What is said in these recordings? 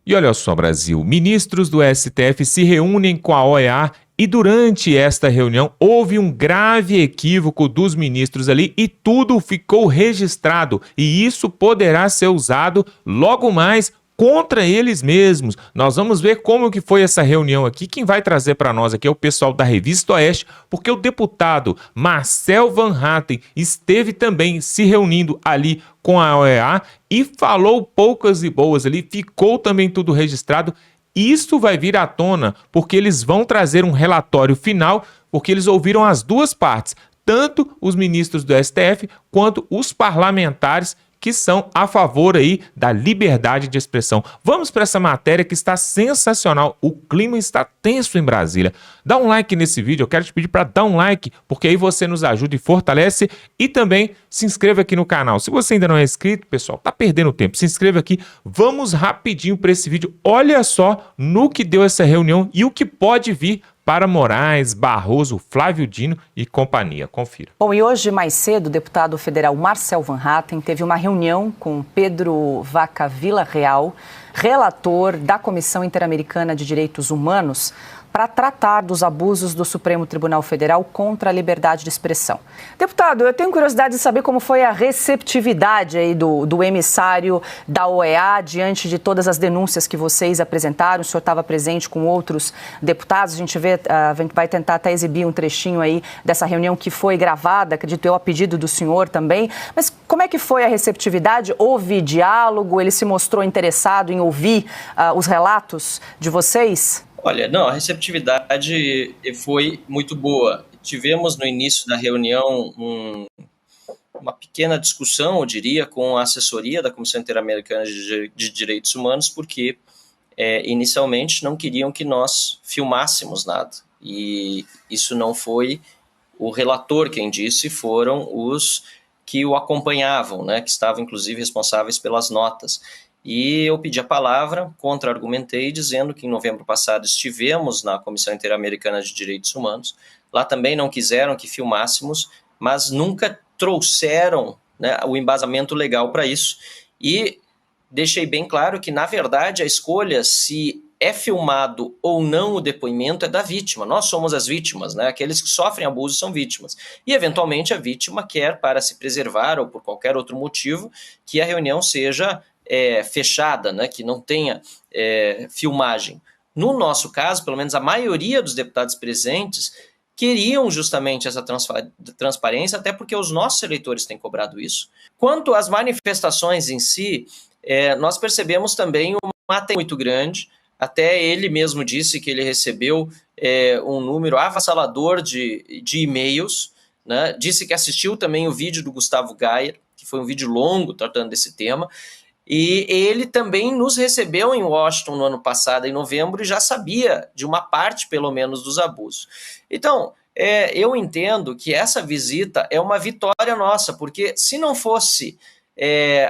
E olha só, Brasil, ministros do STF se reúnem com a OEA e durante esta reunião houve um grave equívoco dos ministros ali e tudo ficou registrado. E isso poderá ser usado logo mais contra eles mesmos. Nós vamos ver como que foi essa reunião aqui. Quem vai trazer para nós aqui é o pessoal da Revista Oeste, porque o deputado Marcel Van Hatten esteve também se reunindo ali com a OEA e falou poucas e boas ali, ficou também tudo registrado. Isso vai vir à tona porque eles vão trazer um relatório final, porque eles ouviram as duas partes, tanto os ministros do STF quanto os parlamentares que são a favor aí da liberdade de expressão. Vamos para essa matéria que está sensacional. O clima está tenso em Brasília. Dá um like nesse vídeo, eu quero te pedir para dar um like, porque aí você nos ajuda e fortalece. E também se inscreva aqui no canal. Se você ainda não é inscrito, pessoal, tá perdendo tempo. Se inscreva aqui. Vamos rapidinho para esse vídeo. Olha só no que deu essa reunião e o que pode vir para Moraes, Barroso, Flávio Dino e companhia. Confira. Bom, e hoje mais cedo, o deputado federal Marcel Van Hatten teve uma reunião com Pedro Vaca Villarreal, relator da Comissão Interamericana de Direitos Humanos, para tratar dos abusos do Supremo Tribunal Federal contra a liberdade de expressão. Deputado, eu tenho curiosidade de saber como foi a receptividade aí do emissário da OEA diante de todas as denúncias que vocês apresentaram. O senhor estava presente com outros deputados, a gente vai tentar até exibir um trechinho aí dessa reunião que foi gravada, acredito eu, a pedido do senhor também. Mas como é que foi a receptividade? Houve diálogo? Ele se mostrou interessado em ouvir os relatos de vocês? Olha, não, a receptividade foi muito boa. Tivemos no início da reunião uma pequena discussão, eu diria, com a assessoria da Comissão Interamericana de Direitos Humanos, porque inicialmente não queriam que nós filmássemos nada. E isso não foi o relator quem disse, foram os que o acompanhavam, né, que estavam inclusive responsáveis pelas notas. E eu pedi a palavra, contra-argumentei, dizendo que em novembro passado estivemos na Comissão Interamericana de Direitos Humanos. Lá também não quiseram que filmássemos, mas nunca trouxeram, né, o embasamento legal para isso. E deixei bem claro que, na verdade, a escolha se é filmado ou não o depoimento é da vítima. Nós somos as vítimas, né? Aqueles que sofrem abuso são vítimas. E, eventualmente, a vítima quer, para se preservar ou por qualquer outro motivo, que a reunião seja fechada, né, que não tenha filmagem. No nosso caso, pelo menos a maioria dos deputados presentes queriam justamente essa transparência, até porque os nossos eleitores têm cobrado isso. Quanto às manifestações em si, nós percebemos também uma atenção muito grande. Até ele mesmo disse que ele recebeu um número avassalador de e-mails, né? Disse que assistiu também o vídeo do Gustavo Gayer, que foi um vídeo longo tratando desse tema. E ele também nos recebeu em Washington no ano passado, em novembro, e já sabia de uma parte, pelo menos, dos abusos. Então, eu entendo que essa visita é uma vitória nossa, porque se não fosse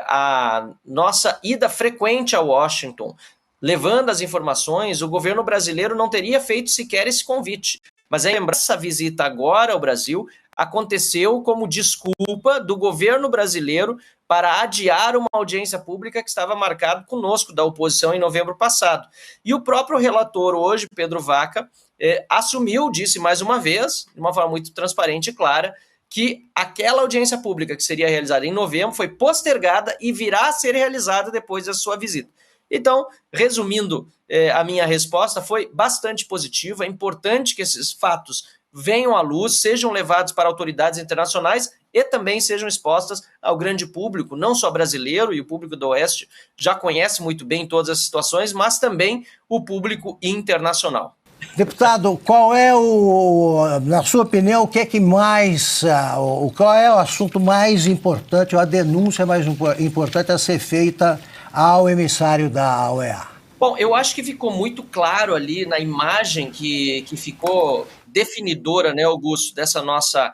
a nossa ida frequente a Washington, levando as informações, o governo brasileiro não teria feito sequer esse convite. Mas lembrar, essa visita agora ao Brasil aconteceu como desculpa do governo brasileiro para adiar uma audiência pública que estava marcada conosco, da oposição, em novembro passado. E o próprio relator hoje, Pedro Vaca, assumiu, disse mais uma vez, de uma forma muito transparente e clara, que aquela audiência pública que seria realizada em novembro foi postergada e virá a ser realizada depois da sua visita. Então, resumindo, a minha resposta foi bastante positiva. É importante que esses fatos venham à luz, sejam levados para autoridades internacionais e também sejam expostas ao grande público, não só brasileiro, e o público do Oeste já conhece muito bem todas as situações, mas também o público internacional. Deputado, qual é na sua opinião, o que é que mais, qual é o assunto mais importante, ou a denúncia mais importante a ser feita ao emissário da OEA? Bom, eu acho que ficou muito claro ali na imagem que ficou definidora, né, Augusto, dessa nossa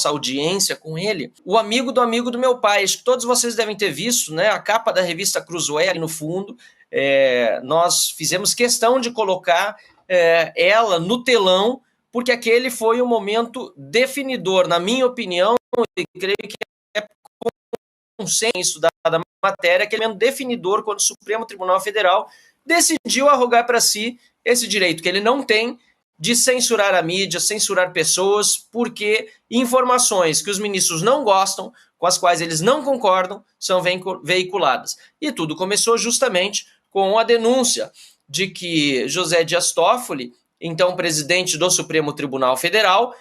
audiência com ele, o amigo do meu pai. Acho que todos vocês devem ter visto, né, a capa da revista Cruzoé ali no fundo. Nós fizemos questão de colocar ela no telão, porque aquele foi o momento definidor, na minha opinião, e creio que é consenso da matéria, que é elemento definidor quando o Supremo Tribunal Federal decidiu arrogar para si esse direito que ele não tem de censurar a mídia, censurar pessoas, porque informações que os ministros não gostam, com as quais eles não concordam, são veiculadas. E tudo começou justamente com a denúncia de que José Dias Toffoli, então presidente do Supremo Tribunal Federal,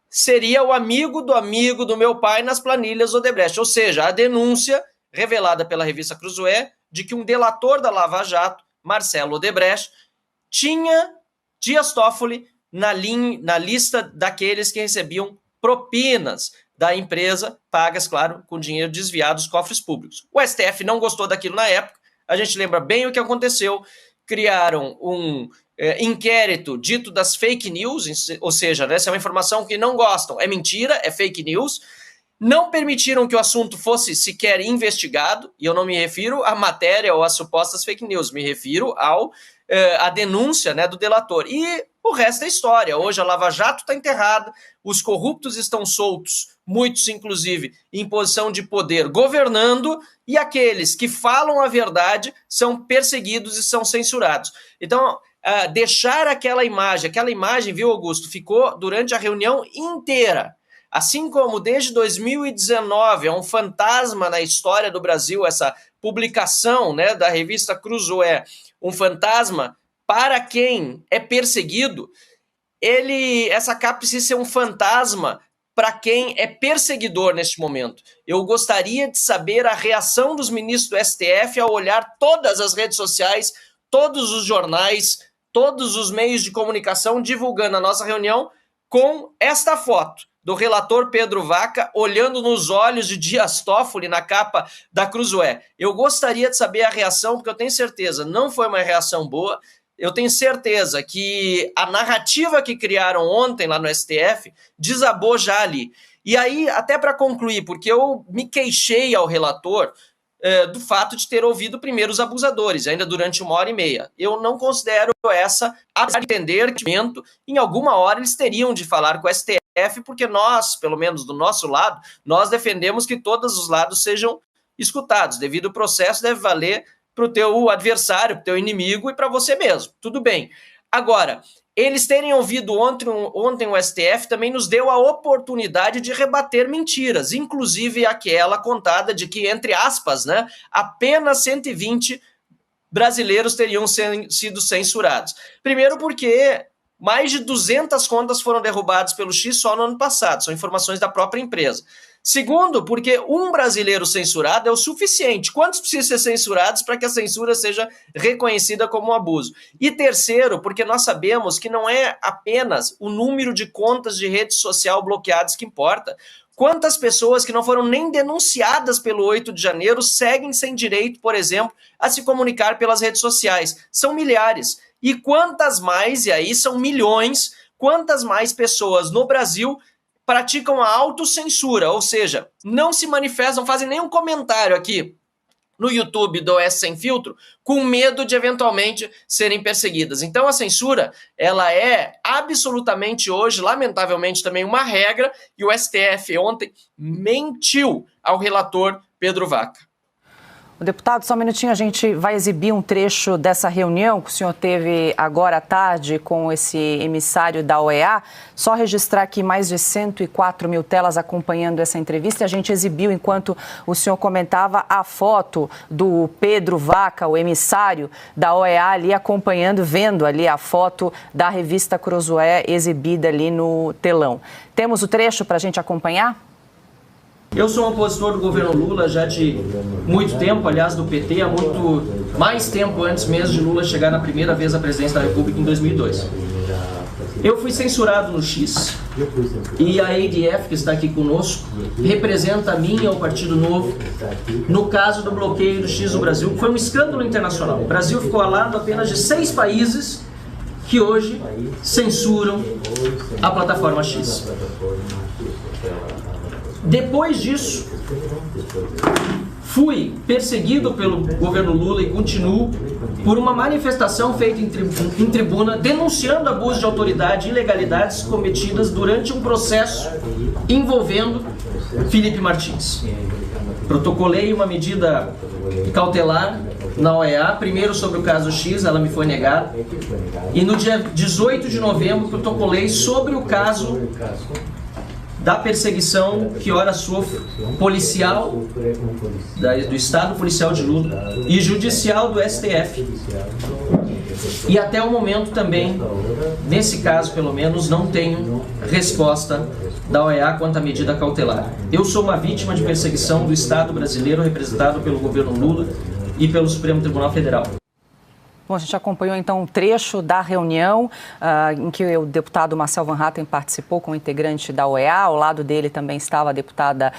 seria o amigo do meu pai nas planilhas Odebrecht. Ou seja, a denúncia revelada pela revista Cruzoé de que um delator da Lava Jato, Marcelo Odebrecht, tinha Dias Toffoli na lista daqueles que recebiam propinas da empresa, pagas, claro, com dinheiro desviado dos cofres públicos. O STF não gostou daquilo na época, a gente lembra bem o que aconteceu, criaram um inquérito dito das fake news, ou seja, essa é uma informação que não gostam, é mentira, é fake news, não permitiram que o assunto fosse sequer investigado, e eu não me refiro à matéria ou às supostas fake news, me refiro à denúncia, né, do delator. E o resto é história. Hoje a Lava Jato está enterrada, os corruptos estão soltos, muitos inclusive em posição de poder governando, e aqueles que falam a verdade são perseguidos e são censurados. Então, deixar aquela imagem, viu, Augusto, ficou durante a reunião inteira. Assim como desde 2019 é um fantasma na história do Brasil, essa publicação, né, da revista Cruzoé, um fantasma para quem é perseguido, essa capa precisa ser um fantasma para quem é perseguidor neste momento. Eu gostaria de saber a reação dos ministros do STF ao olhar todas as redes sociais, todos os jornais, todos os meios de comunicação divulgando a nossa reunião com esta foto do relator Pedro Vaca olhando nos olhos de Dias Toffoli na capa da Cruzoé. Eu gostaria de saber a reação, porque eu tenho certeza, não foi uma reação boa. Eu tenho certeza que a narrativa que criaram ontem lá no STF desabou já ali. E aí, até para concluir, porque eu me queixei ao relator do fato de ter ouvido primeiro os abusadores, ainda durante 1h30. Eu não considero essa, apesar de entender que em alguma hora eles teriam de falar com o STF, porque nós, pelo menos do nosso lado, nós defendemos que todos os lados sejam escutados. Devido ao processo, deve valer para o teu adversário, para o teu inimigo e para você mesmo. Tudo bem. Agora, eles terem ouvido ontem o STF também nos deu a oportunidade de rebater mentiras, inclusive aquela contada de que, entre aspas, né, apenas 120 brasileiros teriam sido censurados. Primeiro porque mais de 200 contas foram derrubadas pelo X só no ano passado, são informações da própria empresa. Segundo, porque um brasileiro censurado é o suficiente. Quantos precisam ser censurados para que a censura seja reconhecida como um abuso? E terceiro, porque nós sabemos que não é apenas o número de contas de rede social bloqueadas que importa. Quantas pessoas que não foram nem denunciadas pelo 8 de janeiro seguem sem direito, por exemplo, a se comunicar pelas redes sociais? São milhares. E quantas mais, e aí são milhões, quantas mais pessoas no Brasil praticam a autocensura, ou seja, não se manifestam, não fazem nenhum comentário aqui no YouTube do OS Sem Filtro, com medo de eventualmente serem perseguidas. Então a censura, ela é absolutamente hoje, lamentavelmente também uma regra, e o STF ontem mentiu ao relator Pedro Vaca. Deputado, só um minutinho, a gente vai exibir um trecho dessa reunião que o senhor teve agora à tarde com esse emissário da OEA. Só registrar aqui mais de 104 mil telas acompanhando essa entrevista. A gente exibiu, enquanto o senhor comentava, a foto do Pedro Vaca, o emissário da OEA, ali acompanhando, vendo ali a foto da revista Cruzoé exibida ali no telão. Temos o trecho para a gente acompanhar? Eu sou um opositor do governo Lula já de muito tempo, aliás, do PT, há muito mais tempo antes mesmo de Lula chegar na primeira vez à presidência da República em 2002. Eu fui censurado no X e a ADF, que está aqui conosco, representa a mim e ao Partido Novo no caso do bloqueio do X do Brasil, que foi um escândalo internacional. O Brasil ficou ao lado apenas de 6 países que hoje censuram a plataforma X. Depois disso, fui perseguido pelo governo Lula e continuo por uma manifestação feita em tribuna denunciando abuso de autoridade e ilegalidades cometidas durante um processo envolvendo Felipe Martins. Protocolei uma medida cautelar na OEA, primeiro sobre o caso X, ela me foi negada, e no dia 18 de novembro protocolei sobre o caso da perseguição que ora sofre policial do Estado Policial de Lula e judicial do STF. E até o momento também, nesse caso pelo menos, não tenho resposta da OEA quanto à medida cautelar. Eu sou uma vítima de perseguição do Estado brasileiro representado pelo governo Lula e pelo Supremo Tribunal Federal. Bom, a gente acompanhou então um trecho da reunião em que o deputado Marcel Van Hatten participou com o integrante da OEA. Ao lado dele também estava a deputada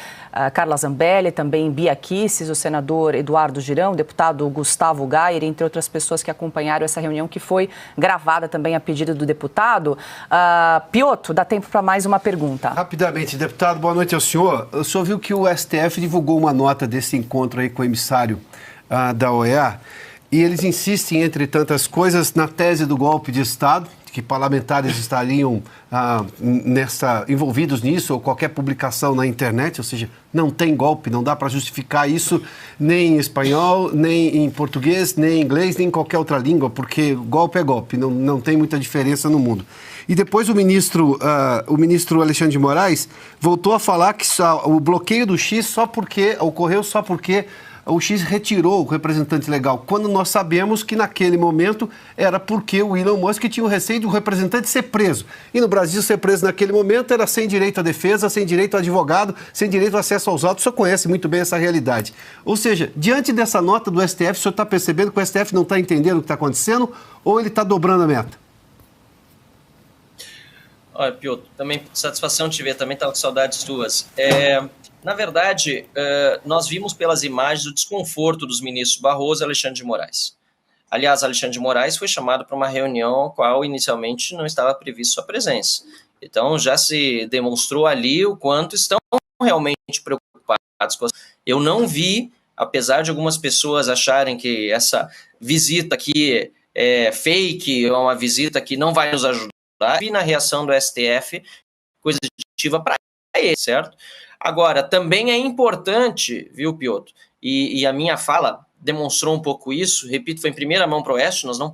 Carla Zambelli, também Bia Kicis, o senador Eduardo Girão, o deputado Gustavo Gayer, entre outras pessoas que acompanharam essa reunião, que foi gravada também a pedido do deputado. Piotr, dá tempo para mais uma pergunta. Rapidamente, deputado, boa noite ao senhor. O senhor viu que o STF divulgou uma nota desse encontro aí com o emissário da OEA. E eles insistem, entre tantas coisas, na tese do golpe de Estado, que parlamentares estariam envolvidos nisso, ou qualquer publicação na internet, ou seja, não tem golpe, não dá para justificar isso nem em espanhol, nem em português, nem em inglês, nem em qualquer outra língua, porque golpe é golpe, não tem muita diferença no mundo. E depois o ministro Alexandre de Moraes voltou a falar que o bloqueio do X ocorreu só porque o X retirou o representante legal, quando nós sabemos que naquele momento era porque o Elon Musk tinha o receio do representante ser preso. E no Brasil, ser preso naquele momento era sem direito à defesa, sem direito a advogado, sem direito ao acesso aos autos. O senhor conhece muito bem essa realidade. Ou seja, diante dessa nota do STF, o senhor está percebendo que o STF não está entendendo o que está acontecendo ou ele está dobrando a meta? Olha, Piotr, também satisfação te ver, também estava com saudades tuas. Na verdade, nós vimos pelas imagens o desconforto dos ministros Barroso e Alexandre de Moraes. Aliás, Alexandre de Moraes foi chamado para uma reunião a qual inicialmente não estava prevista sua presença. Então, já se demonstrou ali o quanto estão realmente preocupados com. Eu não vi, apesar de algumas pessoas acharem que essa visita aqui é fake, é uma visita que não vai nos ajudar, vi na reação do STF coisa positiva para ele, certo? Agora, também é importante, viu, Piotr, e a minha fala demonstrou um pouco isso, repito, foi em primeira mão para o Oeste, nós não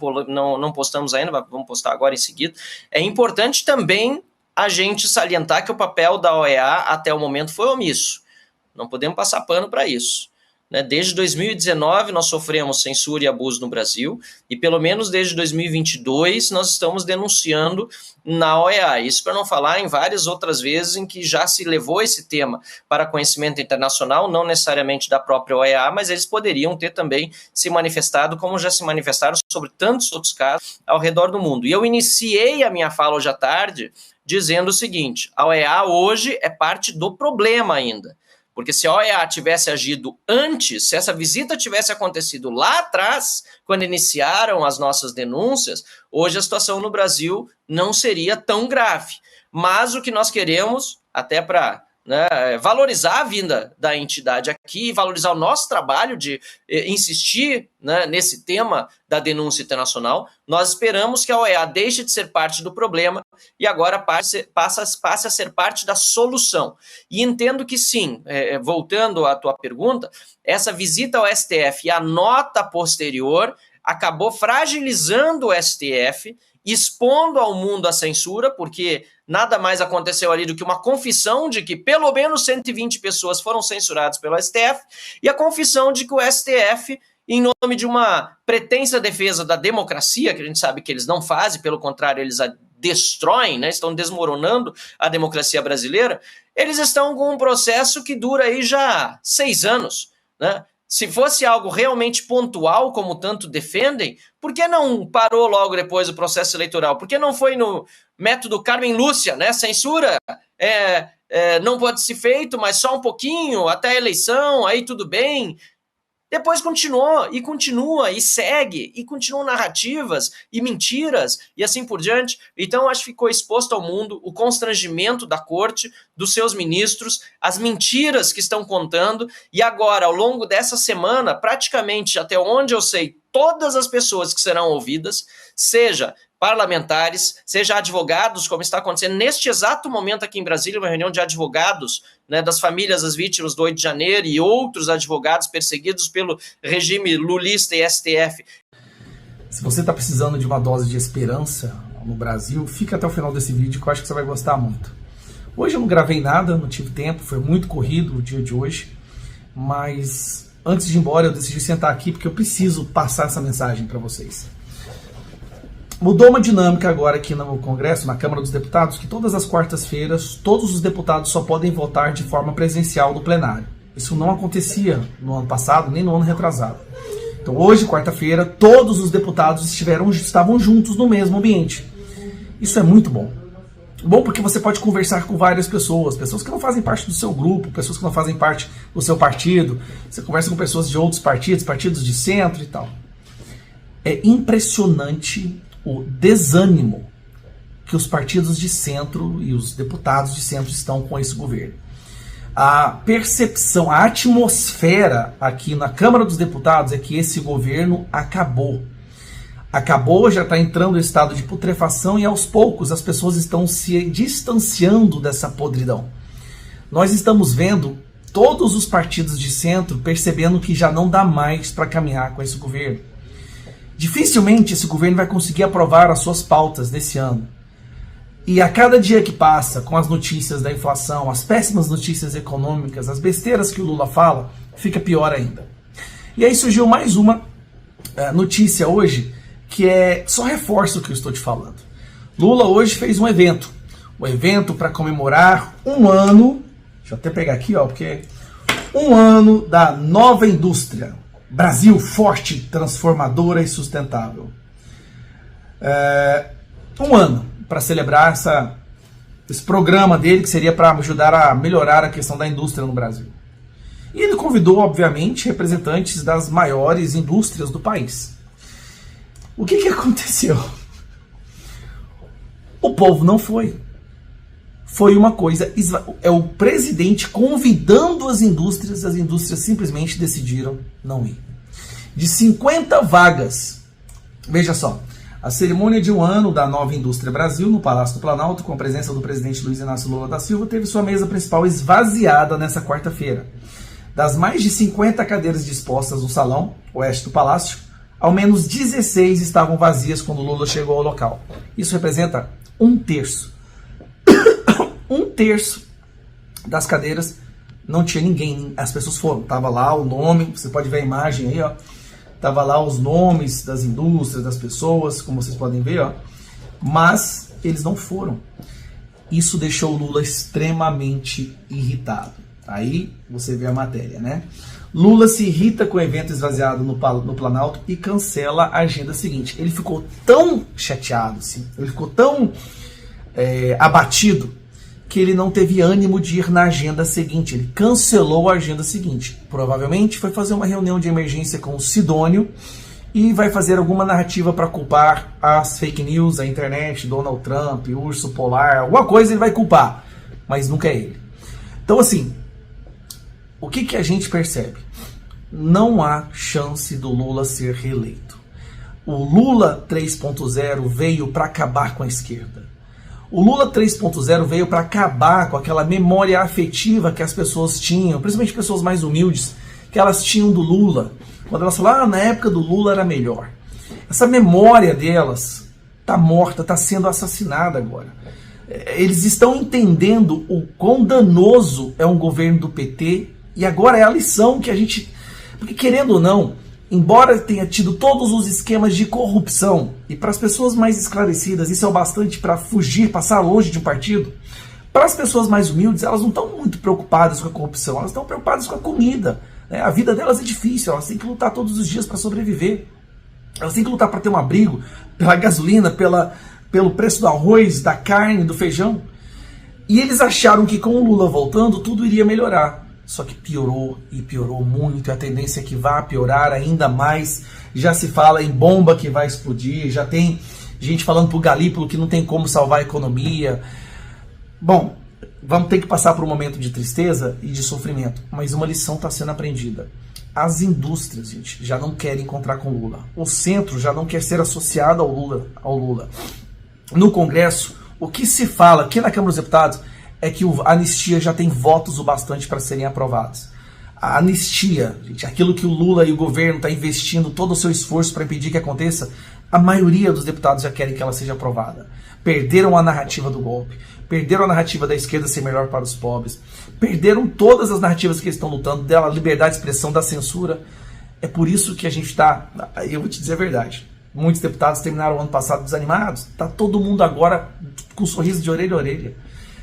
postamos ainda, mas vamos postar agora em seguida. É importante também a gente salientar que o papel da OEA até o momento foi omisso. Não podemos passar pano para isso. Desde 2019 nós sofremos censura e abuso no Brasil e pelo menos desde 2022 nós estamos denunciando na OEA. Isso para não falar em várias outras vezes em que já se levou esse tema para conhecimento internacional, não necessariamente da própria OEA, mas eles poderiam ter também se manifestado como já se manifestaram sobre tantos outros casos ao redor do mundo. E eu iniciei a minha fala hoje à tarde dizendo o seguinte: a OEA hoje é parte do problema ainda. Porque se a OEA tivesse agido antes, se essa visita tivesse acontecido lá atrás, quando iniciaram as nossas denúncias, hoje a situação no Brasil não seria tão grave. Mas o que nós queremos, até para valorizar a vinda da entidade aqui e valorizar o nosso trabalho de insistir nesse tema da denúncia internacional, nós esperamos que a OEA deixe de ser parte do problema e agora passe a ser parte da solução. E entendo que sim, voltando à tua pergunta, essa visita ao STF e a nota posterior acabou fragilizando o STF, expondo ao mundo a censura, porque nada mais aconteceu ali do que uma confissão de que pelo menos 120 pessoas foram censuradas pelo STF e a confissão de que o STF, em nome de uma pretensa defesa da democracia, que a gente sabe que eles não fazem, pelo contrário, eles a destroem, estão desmoronando a democracia brasileira, eles estão com um processo que dura aí já 6 anos, Se fosse algo realmente pontual, como tanto defendem, por que não parou logo depois do processo eleitoral? Por que não foi no método Carmen Lúcia, Censura não pode ser feito, mas só um pouquinho, até a eleição, aí tudo bem. Depois continua, e segue, e continuam narrativas, e mentiras, e assim por diante. Então, acho que ficou exposto ao mundo o constrangimento da corte, dos seus ministros, as mentiras que estão contando, e agora, ao longo dessa semana, praticamente, até onde eu sei, todas as pessoas que serão ouvidas, seja parlamentares, seja advogados, como está acontecendo neste exato momento aqui em Brasília, uma reunião de advogados, né, das famílias das vítimas do 8 de janeiro e outros advogados perseguidos pelo regime lulista e STF. Se você está precisando de uma dose de esperança no Brasil, fica até o final desse vídeo que eu acho que você vai gostar muito. Hoje eu não gravei nada, não tive tempo, foi muito corrido o dia de hoje, mas antes de ir embora eu decidi sentar aqui porque eu preciso passar essa mensagem para vocês. Mudou uma dinâmica agora aqui no Congresso, na Câmara dos Deputados, que todas as quartas-feiras todos os deputados só podem votar de forma presencial no plenário. Isso não acontecia no ano passado, nem no ano retrasado. Então hoje, quarta-feira, todos os deputados estavam juntos no mesmo ambiente. Isso é muito bom. Bom porque você pode conversar com várias pessoas, pessoas que não fazem parte do seu grupo, pessoas que não fazem parte do seu partido. Você conversa com pessoas de outros partidos, partidos de centro e tal. É impressionante o desânimo que os partidos de centro e os deputados de centro estão com esse governo. A percepção, a atmosfera aqui na Câmara dos Deputados é que esse governo acabou. Acabou, já está entrando em estado de putrefação e aos poucos as pessoas estão se distanciando dessa podridão. Nós estamos vendo todos os partidos de centro percebendo que já não dá mais para caminhar com esse governo. Dificilmente esse governo vai conseguir aprovar as suas pautas nesse ano. E a cada dia que passa, com as notícias da inflação, as péssimas notícias econômicas, as besteiras que o Lula fala, fica pior ainda. E aí surgiu mais uma notícia hoje, que só reforça o que eu estou te falando. Lula hoje fez um evento para comemorar um ano, deixa eu até pegar aqui, porque um ano da nova indústria. Brasil forte, transformadora e sustentável. Um ano para celebrar esse programa dele, que seria para ajudar a melhorar a questão da indústria no Brasil. E ele convidou, obviamente, representantes das maiores indústrias do país. O que aconteceu? O povo não foi. Foi uma coisa... É o presidente convidando as indústrias simplesmente decidiram não ir. De 50 vagas, veja só, a cerimônia de um ano da Nova Indústria Brasil, no Palácio do Planalto, com a presença do presidente Luiz Inácio Lula da Silva, teve sua mesa principal esvaziada nessa quarta-feira. Das mais de 50 cadeiras dispostas no salão oeste do Palácio, ao menos 16 estavam vazias quando Lula chegou ao local. Isso representa 1/3. 1/3 das cadeiras não tinha ninguém, as pessoas foram, tava lá o nome, você pode ver a imagem aí, ó, tava lá os nomes das indústrias, das pessoas, como vocês podem ver, ó, mas eles não foram. Isso deixou o Lula extremamente irritado. Aí você vê a matéria, né? Lula se irrita com o evento esvaziado no Planalto e cancela a agenda seguinte. Ele ficou tão chateado, assim, ele ficou tão abatido, que ele não teve ânimo de ir na agenda seguinte. Ele cancelou a agenda seguinte. Provavelmente foi fazer uma reunião de emergência com o Sidônio e vai fazer alguma narrativa para culpar as fake news, a internet, Donald Trump, Urso Polar, alguma coisa ele vai culpar, mas nunca é ele. Então assim, o que a gente percebe? Não há chance do Lula ser reeleito. O Lula 3.0 veio para acabar com a esquerda. O Lula 3.0 veio para acabar com aquela memória afetiva que as pessoas tinham, principalmente pessoas mais humildes, que elas tinham do Lula. Quando elas falaram, na época do Lula era melhor. Essa memória delas está morta, está sendo assassinada agora. Eles estão entendendo o quão danoso é um governo do PT, e agora é a lição que a gente... Porque querendo ou não, embora tenha tido todos os esquemas de corrupção, e para as pessoas mais esclarecidas isso é o bastante para fugir, passar longe de um partido, para as pessoas mais humildes, elas não estão muito preocupadas com a corrupção, elas estão preocupadas com a comida. Né? A vida delas é difícil, elas têm que lutar todos os dias para sobreviver. Elas têm que lutar para ter um abrigo, pela gasolina, pelo preço do arroz, da carne, do feijão. E eles acharam que com o Lula voltando, tudo iria melhorar. Só que piorou e piorou muito, e a tendência é que vá piorar ainda mais. Já se fala em bomba que vai explodir, já tem gente falando pro Galípolo que não tem como salvar a economia. Bom, vamos ter que passar por um momento de tristeza e de sofrimento, mas uma lição está sendo aprendida. As indústrias, gente, já não querem encontrar com o Lula. O centro já não quer ser associado ao Lula. No Congresso, o que se fala aqui na Câmara dos Deputados é que a anistia já tem votos o bastante para serem aprovados. A anistia, gente, aquilo que o Lula e o governo estão investindo todo o seu esforço para impedir que aconteça, a maioria dos deputados já querem que ela seja aprovada. Perderam a narrativa do golpe, perderam a narrativa da esquerda ser melhor para os pobres, perderam todas as narrativas que eles estão lutando, dela liberdade de expressão, da censura. É por isso que a gente está, eu vou te dizer a verdade, muitos deputados terminaram o ano passado desanimados, está todo mundo agora com um sorriso de orelha a orelha,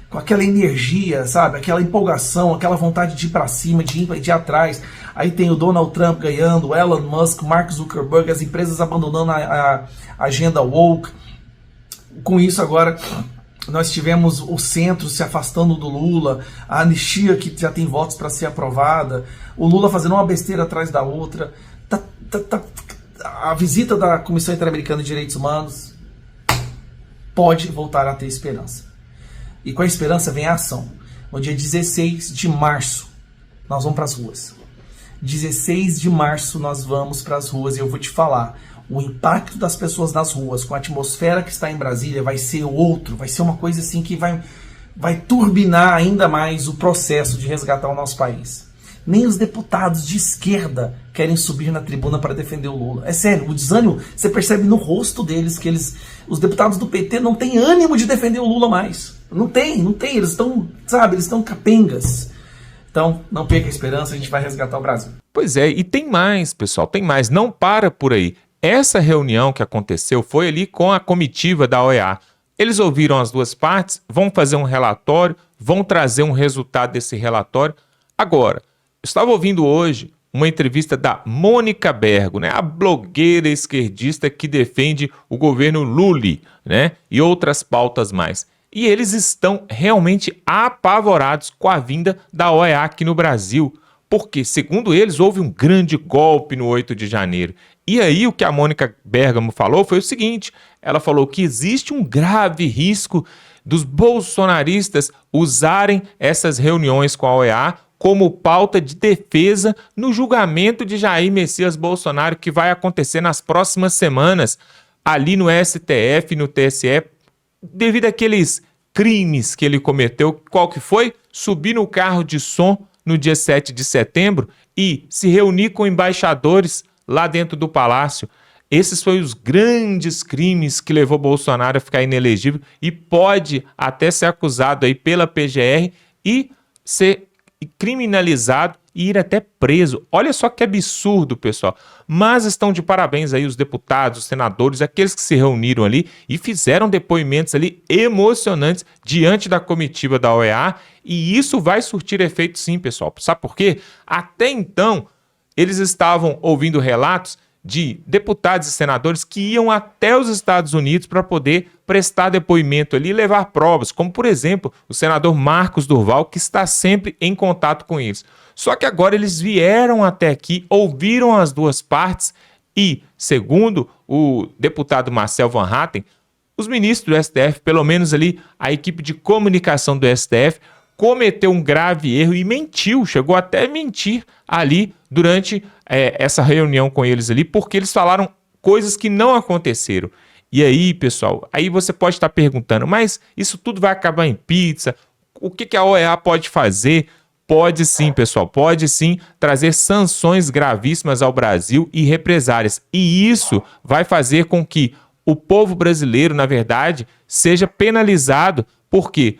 com aquela energia, sabe, aquela empolgação, aquela vontade de ir para cima, de ir atrás. Aí tem o Donald Trump ganhando, o Elon Musk, o Mark Zuckerberg, as empresas abandonando a agenda woke. Com isso agora nós tivemos o centro se afastando do Lula, a anistia que já tem votos para ser aprovada, o Lula fazendo uma besteira atrás da outra, a visita da Comissão Interamericana de Direitos Humanos pode voltar a ter esperança. E com a esperança vem a ação. No dia 16 de março, nós vamos para as ruas. 16 de março nós vamos para as ruas e eu vou te falar, o impacto das pessoas nas ruas, com a atmosfera que está em Brasília, vai ser outro, vai ser uma coisa assim que vai turbinar ainda mais o processo de resgatar o nosso país. Nem os deputados de esquerda querem subir na tribuna para defender o Lula. É sério, o desânimo, você percebe no rosto deles que os deputados do PT não têm ânimo de defender o Lula mais. Não tem, eles estão, sabe, eles estão capengas. Então, não perca a esperança, a gente vai resgatar o Brasil. Pois é, e tem mais, pessoal, tem mais, não para por aí. Essa reunião que aconteceu foi ali com a comitiva da OEA. Eles ouviram as duas partes, vão fazer um relatório, vão trazer um resultado desse relatório. Agora, eu estava ouvindo hoje uma entrevista da Mônica Bergo, né, a blogueira esquerdista que defende o governo Lula, né, e outras pautas mais. E eles estão realmente apavorados com a vinda da OEA aqui no Brasil, porque, segundo eles, houve um grande golpe no 8 de janeiro. E aí o que a Mônica Bergamo falou foi o seguinte, ela falou que existe um grave risco dos bolsonaristas usarem essas reuniões com a OEA como pauta de defesa no julgamento de Jair Messias Bolsonaro, que vai acontecer nas próximas semanas, ali no STF, no TSE, devido àqueles crimes que ele cometeu. Qual que foi? Subir no carro de som no dia 7 de setembro e se reunir com embaixadores lá dentro do palácio. Esses foram os grandes crimes que levou Bolsonaro a ficar inelegível e pode até ser acusado aí pela PGR e ser criminalizado e ir até preso. Olha só que absurdo, pessoal. Mas estão de parabéns aí os deputados, os senadores, aqueles que se reuniram ali e fizeram depoimentos ali emocionantes diante da comitiva da OEA, e isso vai surtir efeito sim, pessoal. Sabe por quê? Até então, eles estavam ouvindo relatos de deputados e senadores que iam até os Estados Unidos para poder prestar depoimento ali e levar provas, como, por exemplo, o senador Marcos Durval, que está sempre em contato com eles. Só que agora eles vieram até aqui, ouviram as duas partes e, segundo o deputado Marcel Van Hatten, os ministros do STF, pelo menos ali a equipe de comunicação do STF, cometeu um grave erro e mentiu, chegou até a mentir ali durante essa reunião com eles ali, porque eles falaram coisas que não aconteceram. E aí, pessoal, aí você pode estar perguntando, mas isso tudo vai acabar em pizza? O que a OEA pode fazer? Pode sim, pessoal, pode sim trazer sanções gravíssimas ao Brasil e represálias. E isso vai fazer com que o povo brasileiro, na verdade, seja penalizado, porque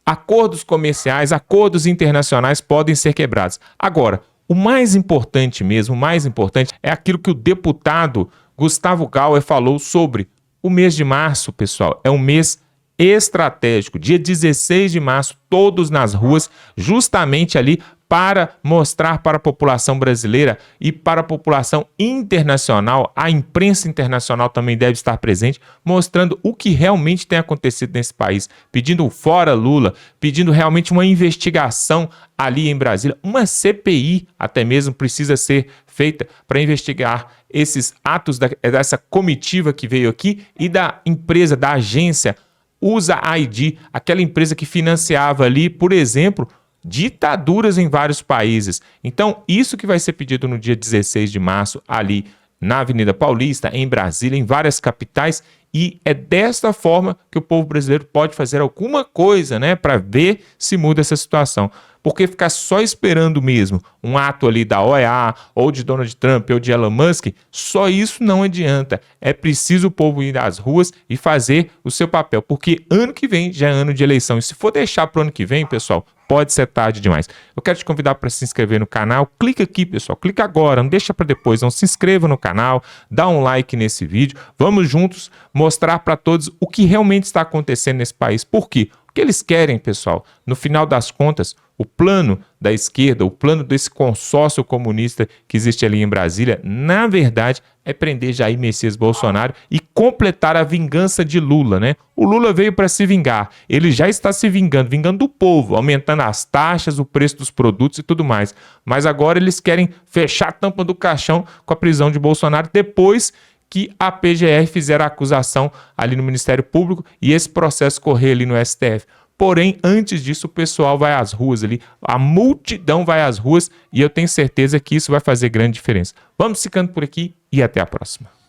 acordos comerciais, acordos internacionais podem ser quebrados. Agora, o mais importante mesmo, o mais importante é aquilo que o deputado Gustavo Gauer falou sobre o mês de março, pessoal. É um mês estratégico. Dia 16 de março, todos nas ruas, justamente ali para mostrar para a população brasileira e para a população internacional, a imprensa internacional também deve estar presente, mostrando o que realmente tem acontecido nesse país, pedindo fora Lula, pedindo realmente uma investigação ali em Brasília, uma CPI até mesmo precisa ser feita para investigar esses atos dessa comitiva que veio aqui e da empresa, da agência USA ID, aquela empresa que financiava ali, por exemplo, ditaduras em vários países. Então, isso que vai ser pedido no dia 16 de março, ali na Avenida Paulista, em Brasília, em várias capitais, e é desta forma que o povo brasileiro pode fazer alguma coisa, né, para ver se muda essa situação. Porque ficar só esperando mesmo um ato ali da OEA, ou de Donald Trump, ou de Elon Musk, só isso não adianta. É preciso o povo ir às ruas e fazer o seu papel, porque ano que vem já é ano de eleição. E se for deixar para o ano que vem, pessoal, pode ser tarde demais. Eu quero te convidar para se inscrever no canal. Clica aqui, pessoal. Clica agora, não deixa para depois. Não, se inscreva no canal, dá um like nesse vídeo. Vamos juntos mostrar para todos o que realmente está acontecendo nesse país. Por quê? O que eles querem, pessoal, no final das contas, o plano da esquerda, o plano desse consórcio comunista que existe ali em Brasília, na verdade, é prender Jair Messias Bolsonaro e completar a vingança de Lula, né? O Lula veio para se vingar, ele já está se vingando do povo, aumentando as taxas, o preço dos produtos e tudo mais. Mas agora eles querem fechar a tampa do caixão com a prisão de Bolsonaro depois que a PGR fizer a acusação ali no Ministério Público e esse processo correr ali no STF. Porém, antes disso, o pessoal vai às ruas ali, a multidão vai às ruas e eu tenho certeza que isso vai fazer grande diferença. Vamos ficando por aqui e até a próxima.